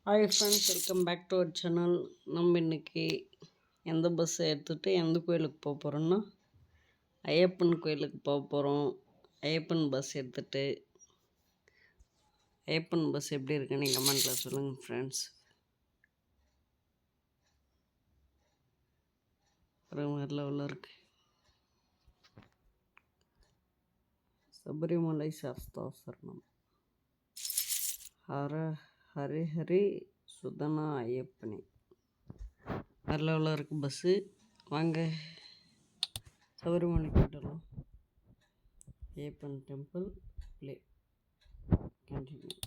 Hi friends, welcome back to our channel. நம்ம இன்றைக்கி எந்த பஸ்ஸை எடுத்துகிட்டு எந்த கோயிலுக்கு போக போகிறோன்னா ஐயப்பன் கோயிலுக்கு போக போகிறோம். ஐயப்பன் பஸ் எடுத்துகிட்டு ஐயப்பன் பஸ் எப்படி இருக்குன்னு கமெண்ட்டில் சொல்லுங்கள் ஃப்ரெண்ட்ஸ். வேறு லெவலில் இருக்குது. சபரிமலை சாஸ்தாசரணம். ஹரி ஹரி சுதனா ஐயப்பனே. வேறு லெவலில் இருக்குது பஸ்ஸு. வாங்க சபரிமலை போயிடலாம். Ayyappan temple play continue.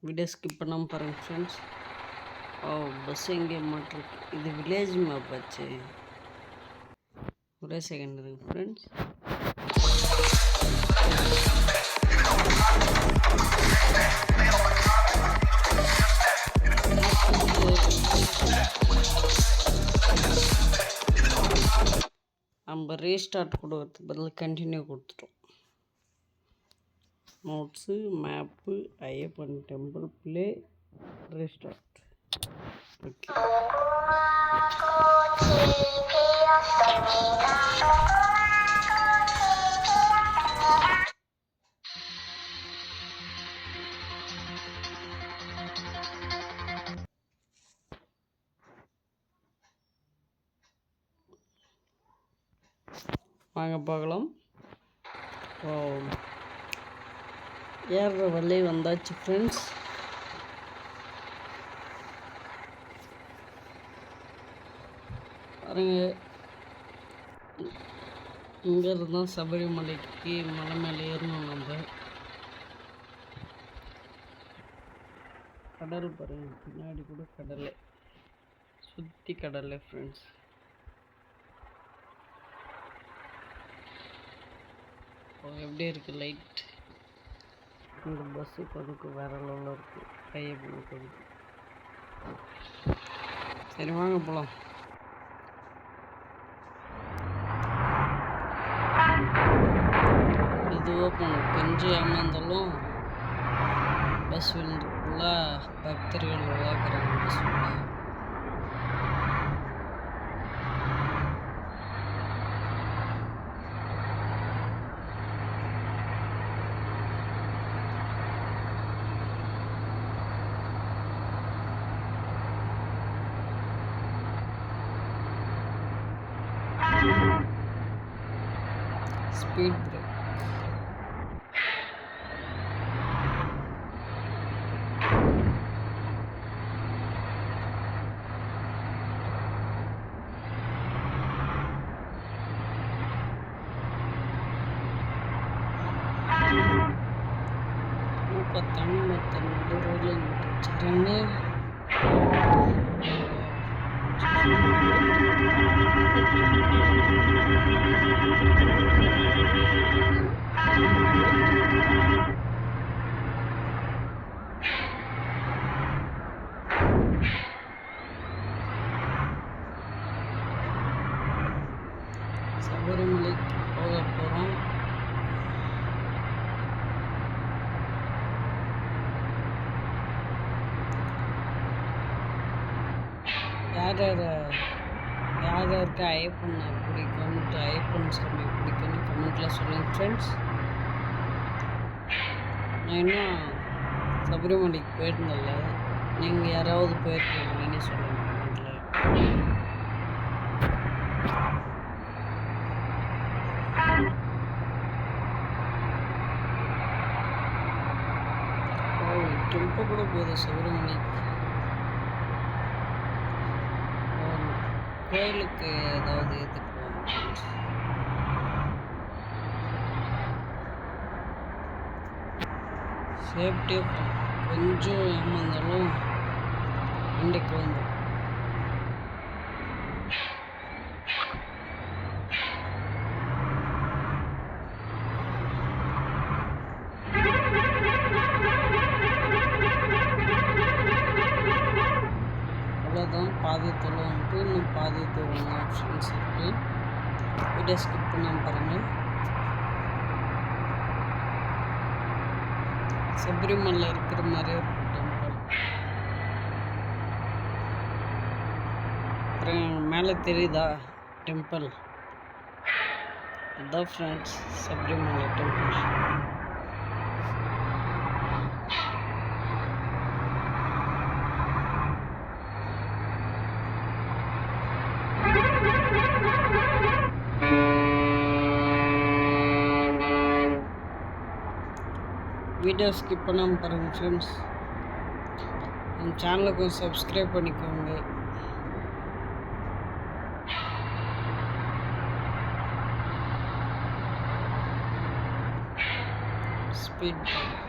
Video skip பண்ணாமல் பாருங்கள் ஃப்ரெண்ட்ஸ். பஸ் எங்கே மாட்டிருக்கு. இது வில்லேஜ் மேப் ஆச்சு. ஒரே செகண்ட் இருக்கு ஃப்ரெண்ட்ஸ். நம்ம ரீஸ்டார்ட் கொடுக்கறதுக்கு பதில் கண்டினியூ கொடுத்துட்டோம். Notes map Ayyappan temple play restart. Okay, வாங்க பார்க்கலாம். ஏறுற வழி வந்தாச்சு ஃப்ரெண்ட்ஸ். பாருங்க, இங்கே இருந்தால் சபரிமலைக்கு மலை மேலே ஏறணும். நம்ம கடல் பாருங்க, பின்னாடி கூட கடலை, சுற்றி கடலை ஃப்ரெண்ட்ஸ். எப்படி இருக்குது லைட். இந்த பஸ்ஸு கொடுக்கு வேறு லெவலில் இருக்குது. ஐயப்பன் கொடுக்கு. சரி வாங்க போகலாம். இதுவாக போகணும். கொஞ்சம் ஏமாந்தாலும் பஸ் ஃபுல்லாக பக்தர்கள் விளாக்குறாங்க. பஸ் ஃபுல்லாக ஸ்பீட் பிரேக். தமிழ் ரோடில் வச்சுக்கிறாங்க. சபரிமலைக்கு போக போகிறோம். யாருக்கு ஐயப்பன் பிடிக்கும்ட்டு, ஐயப்பன் சாமி பிடிக்கும்னு கமெண்ட்டில் சொல்லுங்கள் ஃப்ரெண்ட்ஸ். நான் இன்னும் சபரிமலைக்கு போயிருந்தேன்ல, நீங்கள் யாராவது போயிருக்கீங்கன்னு சொல்லுங்கள் கமெண்ட்டில். டெம்போ கூட போகுது சபரிமலைக்கு. கோயிலுக்கு ஏதாவது ஏற்றுக்குவாங்க. சேஃப்டியாக கொஞ்சம் ஏமாந்தாலும் வண்டிக்கு வந்துடும். பாதி தூரம் தான் ஃப்ரெண்ட்ஸ் இருக்குது. வீடியோ ஸ்கிப் பண்ணாமல் பாருங்கள். சபரிமலை இருக்கிற மாதிரியே இருக்கும் டெம்பிள். அப்புறம் மேலே தெரியுதா டெம்பிள்? அதுதான் friends Sabarimala temple. Video skip பண்ணாமல் பாருங்கள் ஃப்ரெண்ட்ஸ். என் சேனலுக்கு சப்ஸ்கிரைப் பண்ணிக்கோங்க. Speed break.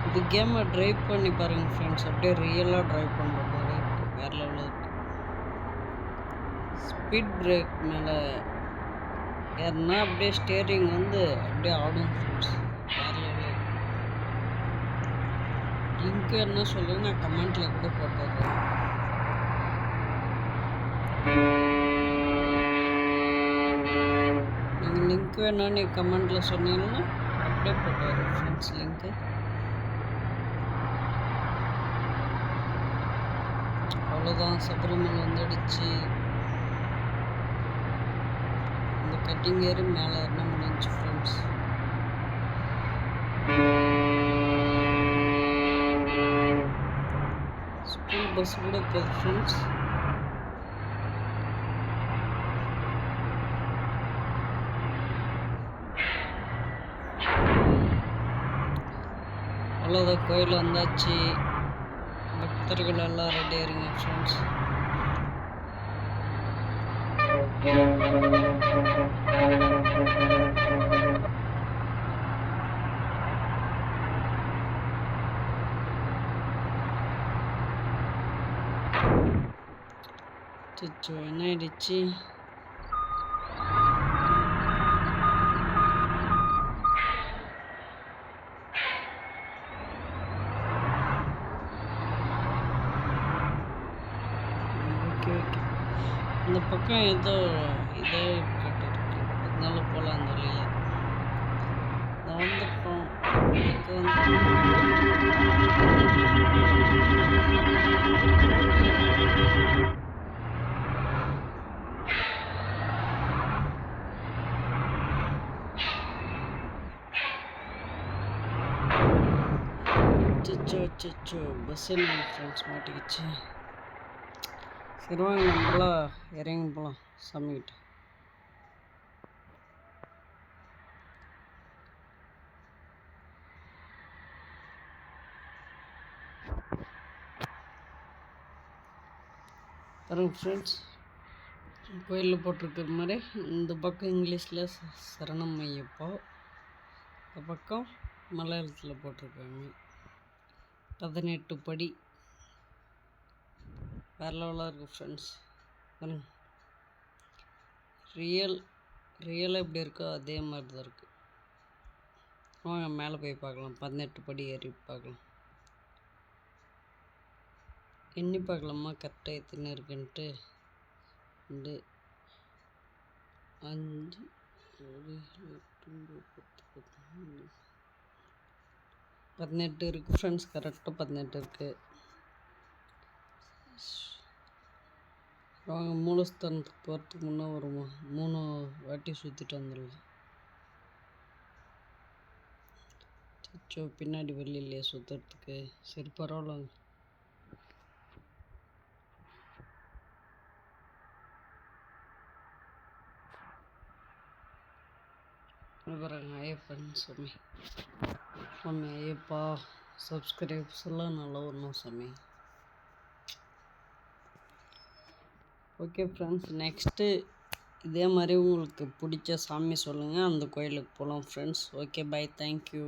இந்த கேமை ட்ரைவ் பண்ணி பாருங்கள் ஃப்ரெண்ட்ஸ். அப்படியே ரியலாக ட்ரைவ் பண்ணுற மாதிரி இருக்குது. வேறு லெவலில் இருக்குது. ஸ்பீட் பிரேக் மேலே ஏறினா அப்படியே ஸ்டேரிங் வந்து அப்படியே ஆடும் ஃப்ரெண்ட்ஸ். வேறு லெவலில் இருக்குது. லிங்க் என்ன சொல்லுங்க, நான் கமெண்ட்டில் கூட போட்டுடுறேன். நீங்கள் லிங்க் வேணால் நீங்கள் கமெண்ட்டில் சொன்னீங்கன்னா அப்படியே போட்டுடுறேன் ஃப்ரெண்ட்ஸ் லிங்க்கு. அவ்வளோதான், சபரிமலை வந்துடுச்சு. இந்த கட்டிங் ஏறி மேலே ஏறினா முடிஞ்சு ஃப்ரெண்ட்ஸ். ஸ்கூல் பஸ் கூட போகுது ஃப்ரெண்ட்ஸ். அவ்வளோதான், கோயில் வந்தாச்சு. பக்தர்கள் எல்லாம் ரெடியாக இருங்க ஃப்ரெண்ட்ஸ். சிச்சோ என்ன ஆயிடுச்சு? ஓகே, இந்த பக்கம் ஏதோ இதோ கட்டு இருக்கு, அதனால போகலாம் அந்த வழியில். நான் வந்துட்டோம். சிச்சோ பஸ் என்ன ஃப்ரெண்ட்ஸ் மாட்டிக்கிச்சு. சரி வாங்க நம்மளாம் இறங்கி போகலாம் சாமிக்கிட்ட. பாருங்க ஃப்ரெண்ட்ஸ், கோயிலில் போட்டிருக்கிற மாதிரி இந்த பக்கம் இங்கிலீஷில் சரணம் ஐயப்பா, இந்த பக்கம் மலையாளத்தில் போட்டிருக்காங்க 18 படி. வேறு லெவலாக இருக்குது ஃப்ரெண்ட்ஸ். ரியலாக எப்படி இருக்கோ அதே மாதிரி தான் இருக்குது. வாங்க மேலே போய் பார்க்கலாம். 18 படி ஏறி பார்க்கலாம். எண்ணி பார்க்கலாமா கரெக்டாக எத்தனை இருக்குன்ட்டு. 2 5 7 8 10 18 இருக்குது ஃப்ரெண்ட்ஸ். கரெக்டாக 18 இருக்குது. வாங்க மூலஸ்தானத்துக்கு போகிறதுக்கு முன்னே ஒரு 3 வாட்டி சுற்றிட்டு வந்துடலாம். சிச்சோ பின்னாடி வெளி இல்லையா சுற்றுறதுக்கு. சரி பரவாயில்ல. பாருங்க ஐயப்பன் சாமி ஐயப்பா சப்ஸ்கிரைப்ஸ் எல்லாம் நல்லா வரணும் சாமி. ஓகே ஃப்ரெண்ட்ஸ், நெக்ஸ்ட்டு இதே மாதிரி உங்களுக்கு பிடிச்ச சாமி சொல்லுங்கள், அந்த கோயிலுக்கு போகலாம் ஃப்ரெண்ட்ஸ். Okay bye, thank you.